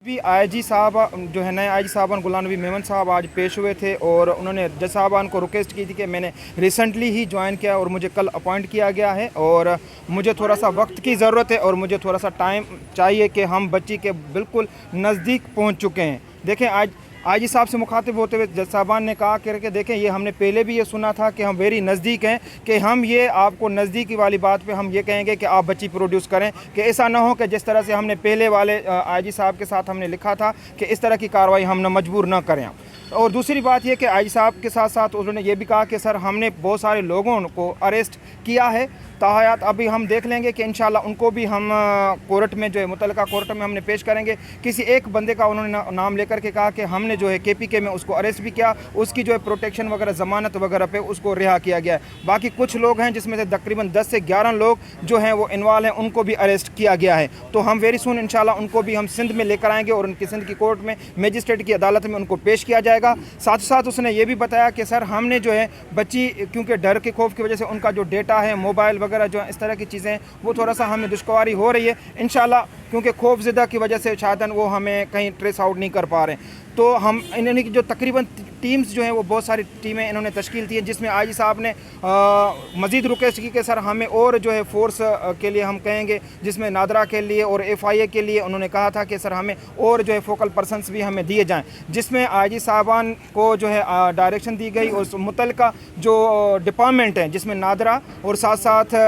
भी आईजी साहब जो है नए आईजी साहबान गुलाम नबी मेमन साहब आज पेश हुए थे और उन्होंने जज साहबान को रिक्वेस्ट की थी कि मैंने रिसेंटली ही ज्वाइन किया और मुझे कल अपॉइंट किया गया है और मुझे थोड़ा सा वक्त की ज़रूरत है और मुझे थोड़ा सा टाइम चाहिए कि हम बच्ची के बिल्कुल नज़दीक पहुंच चुके हैं। देखें आज आईजी साहब से मुखातिब होते हुए जज साहबान ने कहा कि देखें ये हमने पहले भी ये सुना था कि हम वेरी नज़दीक हैं, कि हम ये आपको नज़दीकी वाली बात पे हम ये कहेंगे कि आप बच्ची प्रोड्यूस करें, कि ऐसा ना हो कि जिस तरह से हमने पहले वाले आईजी साहब के साथ हमने लिखा था कि इस तरह की कार्रवाई हम न मजबूर न करें। और दूसरी बात यह कि आईजी साहब के साथ साथ उन्होंने ये भी कहा कि सर हमने बहुत सारे लोगों को अरेस्ट किया है, ताहयात अभी हम देख लेंगे कि इंशाल्लाह उनको भी हम कोर्ट में जो है मुतल्लिका कोर्ट में हमने पेश करेंगे। किसी एक बंदे का उन्होंने नाम लेकर के कहा कि हमने जो है KPK में उसको अरेस्ट भी किया, उसकी जो है प्रोटेक्शन वगैरह ज़मानत वगैरह पे उसको रिहा किया गया है। बाकी कुछ लोग हैं जिसमें से तकरीबन 10 से 11 लोग जो हैं वो इन्वॉल्व हैं, उनको भी अरेस्ट किया गया है। तो हम वेरी सुन इंशाल्लाह उनको भी हम सिंध में लेकर आएंगे और उनकी सिंध की कोर्ट में मजिस्ट्रेट की अदालत में उनको पेश किया जाएगा। साथ साथ उसने ये भी बताया कि सर हमने जो है बच्ची क्योंकि डर के खौफ की वजह से उनका जो डेटा है मोबाइल वगैरह जो है इस तरह की चीज़ें वो थोड़ा सा हमें दुश्वारी हो रही है इंशाल्लाह, क्योंकि खौफज़दा की वजह से शायद वो हमें कहीं ट्रेस आउट नहीं कर पा रहे हैं। तो हम इन्होंने की जो तकरीबन टीम्स जो हैं वो बहुत सारी टीमें इन्होंने तश्कील दी है, जिसमें आईजी साहब ने मज़ीद रिक्वेस्ट की कि सर हमें और जो है फोर्स के लिए हम कहेंगे, जिसमें नादरा के लिए और FIA के लिए उन्होंने कहा था कि सर हमें और जो है फोकल पर्सनस भी हमें दिए जाएं, जिसमें आईजी साहबान को जो है डायरेक्शन दी गई और मुतल्लिका जो डिपार्टमेंट हैं जिसमें नादरा और साथ साथ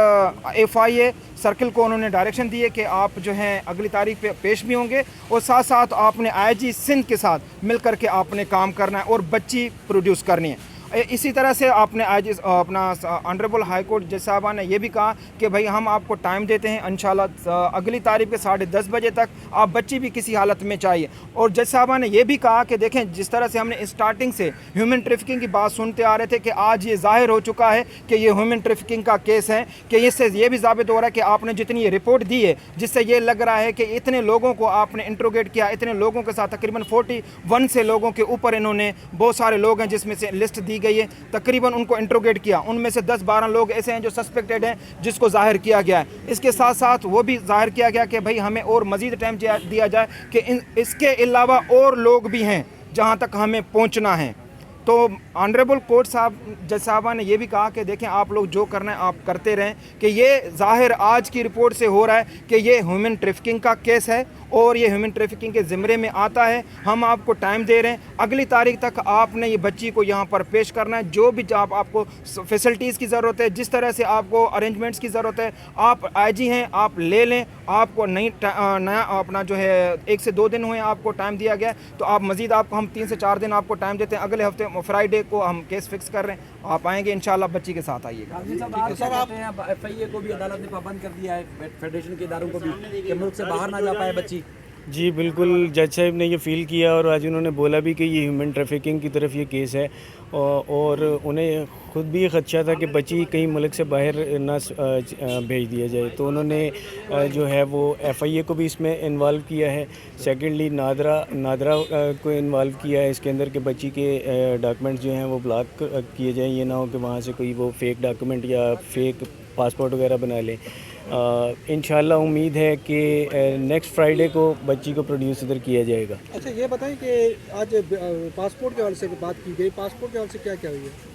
FIA सर्किल को उन्होंने डायरेक्शन दिए कि आप जो हैं अगली तारीख पे पेश भी होंगे और साथ साथ आपने IG सिंध के साथ मिल कर के आपने काम करना है और बच्ची प्रोड्यूस करनी है। इसी तरह से आपने आज अपना ऑनरेबल हाई कोर्ट जज साहबा ने यह भी कहा कि भाई हम आपको टाइम देते हैं इंशाल्लाह अगली तारीख के 10:30 बजे तक आप बच्ची भी किसी हालत में चाहिए। और जज साहबा ने यह भी कहा कि देखें जिस तरह से हमने स्टार्टिंग से ह्यूमन ट्रैफिकिंग की बात सुनते आ रहे थे कि आज ये जाहिर हो चुका है कि ये ह्यूमन ट्रैफिकिंग का केस है, कि इससे ये भी साबित हो रहा है कि आपने जितनी ये रिपोर्ट दी है जिससे ये लग रहा है कि इतने लोगों को आपने इंट्रोगेट किया, इतने लोगों के साथ तकरीबन 41 से लोगों के ऊपर इन्होंने बहुत सारे लोग हैं जिसमें से लिस्ट दी गई है, तकरीबन उनको इंट्रोगेट किया, उनमें से 10-12 लोग ऐसे हैं जो सस्पेक्टेड हैं जिसको जाहिर किया गया है। इसके साथ साथ वो भी जाहिर किया गया कि भाई हमें और मज़ीद टाइम दिया जाए कि इसके अलावा और लोग भी हैं जहां तक हमें पहुंचना है। तो ऑनरेबल कोर्ट साहब जज साहबा ने यह भी कहा कि देखें आप लोग जो करना है आप करते रहें, कि ये जाहिर आज की रिपोर्ट से हो रहा है कि ये ह्यूमन ट्रैफिकिंग का केस है और ये ह्यूमन ट्रैफिकिंग के ज़िम्मे में आता है। हम आपको टाइम दे रहे हैं, अगली तारीख तक आपने ये बच्ची को यहाँ पर पेश करना है। जो भी जब आपको फैसिलिटीज़ की ज़रूरत है, जिस तरह से आपको अरेंजमेंट्स की ज़रूरत है, आप IG हैं आप ले लें। आपको नया अपना जो है 1 से 2 दिन हुए आपको टाइम दिया गया, तो आप मज़ीद आपको हम 3 से 4 दिन आपको टाइम देते हैं। अगले हफ्ते फ्राइडे को हम केस फिक्स कर रहे हैं, आप आएंगे इंशाल्लाह बच्ची के साथ आइएगा। सर आप FIA को भी अदालत ने पाबंद कर दिया है, फेडरेशन के इदारों को भी, कि मुल्क से बाहर ना जा पाए बच्ची। जी बिल्कुल, जज साहब ने ये फ़ील किया और आज उन्होंने बोला भी कि ये ह्यूमन ट्रैफिकिंग की तरफ ये केस है और उन्हें ख़ुद भी ये ख़दशा था कि बच्ची कहीं मुल्क से बाहर ना भेज दिया जाए, तो उन्होंने जो है वो FIA को भी इसमें इन्वॉल्व किया है। सेकेंडली नादरा को इन्वॉल्व किया है इसके अंदर कि बच्ची के डॉक्यूमेंट्स जो हैं वो ब्लॉक किए जाएँ, ये ना हो कि वहाँ से कोई वो फेक डॉक्यूमेंट या फेक पासपोर्ट वगैरह बना लें। इंशाल्लाह उम्मीद है कि नेक्स्ट फ्राइडे को बच्ची को प्रोड्यूस इधर किया जाएगा। अच्छा ये बताएं कि आज पासपोर्ट के हवाले से बात की गई, पासपोर्ट के हवाले से क्या क्या हुई है?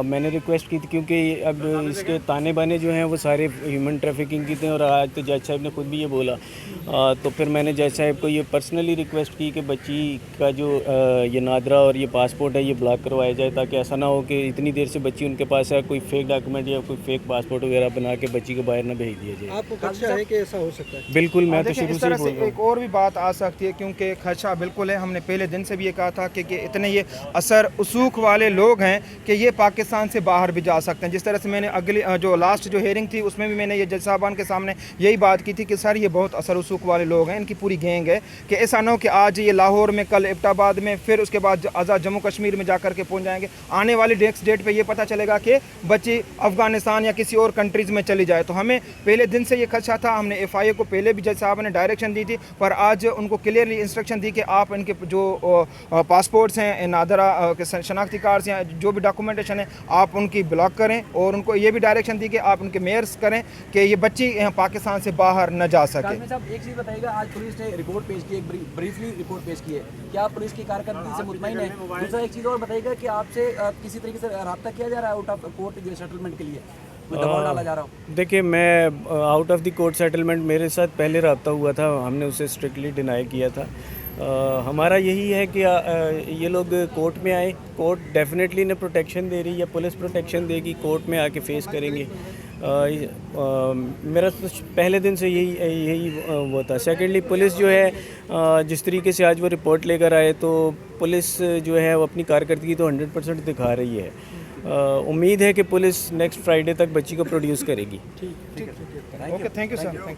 मैंने रिक्वेस्ट की थी क्योंकि अब इसके ताने बाने जो हैं वो सारे ह्यूमन ट्रैफिकिंग की थे और आज तो जज साहब ने खुद भी ये बोला, तो फिर मैंने जज साहब को ये पर्सनली रिक्वेस्ट की कि बच्ची का जो ये नादरा और ये पासपोर्ट है ये ब्लॉक करवाया जाए, ताकि ऐसा ना हो कि इतनी देर से बच्ची उनके पास है, कोई फेक डॉक्यूमेंट या कोई फेक पासपोर्ट वगैरह बना के बच्ची को बाहर ना भेज दिया जाए। आपको खदशा है कि ऐसा हो सकता है? बिल्कुल, मैं तो शुरू से ही एक और भी बात आ सकती है, क्योंकि खदशा बिल्कुल है। हमने पहले दिन से भी ये कहा था कि इतने ये असर उसूख वाले लोग हैं कि ये पाकिस्तान से बाहर भी जा सकते हैं। जिस तरह से मैंने अगली जो लास्ट जो हेयरिंग थी उसमें भी मैंने ये जज साहबान के सामने यही बात की थी कि सर ये बहुत असर उसूख वाले लोग हैं, इनकी पूरी गैंग है, कि ऐसा ना हो कि आज ये लाहौर में, कल एबटाबाद में, फिर उसके बाद आज़ाद जम्मू कश्मीर में जाकर के पहुंच जाएंगे। आने वाली नेक्स्ट डेट पे ये पता चलेगा कि बच्ची अफगानिस्तान या किसी और कंट्रीज़ में चली जाए। तो हमें पहले दिन से ये खदशा था। हमने FIA को पहले भी जज साहब ने डायरेक्शन दी थी, पर आज उनको क्लियरली इंस्ट्रक्शन दी कि आप इनके जो पासपोर्ट्स हैं, नादरा के शनाख्ती कार्ड्स या जो भी डॉक्यूमेंटेशन सिचुएशन है आप उनकी ब्लॉक करें और उनको ये भी डायरेक्शन दी कि आप उनके मेयर्स करें कि ये बच्ची पाकिस्तान से बाहर न जा सके। काज़मी साहब एक चीज़ बताइएगा, आज पुलिस ने रिपोर्ट पेश की, एक ब्रीफली रिपोर्ट पेश की है, क्या आप पुलिस की कारकर्दगी से मुतमईन है? दूसरा एक चीज़ और बताइएगा कि आपसे किसी तरीके से रब्ता किया जा रहा है आउट ऑफ कोर्ट जो सेटलमेंट के लिए, कोई दबाव डाला जा रहा हो? देखिए, मैं out of the court settlement मेरे साथ पहले रब्ता हुआ था, हमने उसे स्ट्रिक्टली डिनाई किया था। हमारा यही है कि ये लोग कोर्ट में आए, कोर्ट डेफिनेटली इन्हें प्रोटेक्शन दे रही है, पुलिस प्रोटेक्शन देगी, कोर्ट में आके फेस करेंगे। मेरा तो पहले दिन से यही वो था। सेकेंडली पुलिस जो है जिस तरीके से आज वो रिपोर्ट लेकर आए तो पुलिस जो है वो अपनी कारकर्दगी तो 100% दिखा रही है। उम्मीद है कि पुलिस नेक्स्ट फ्राइडे तक बच्ची को प्रोड्यूस करेगी। Okay, thank you sir.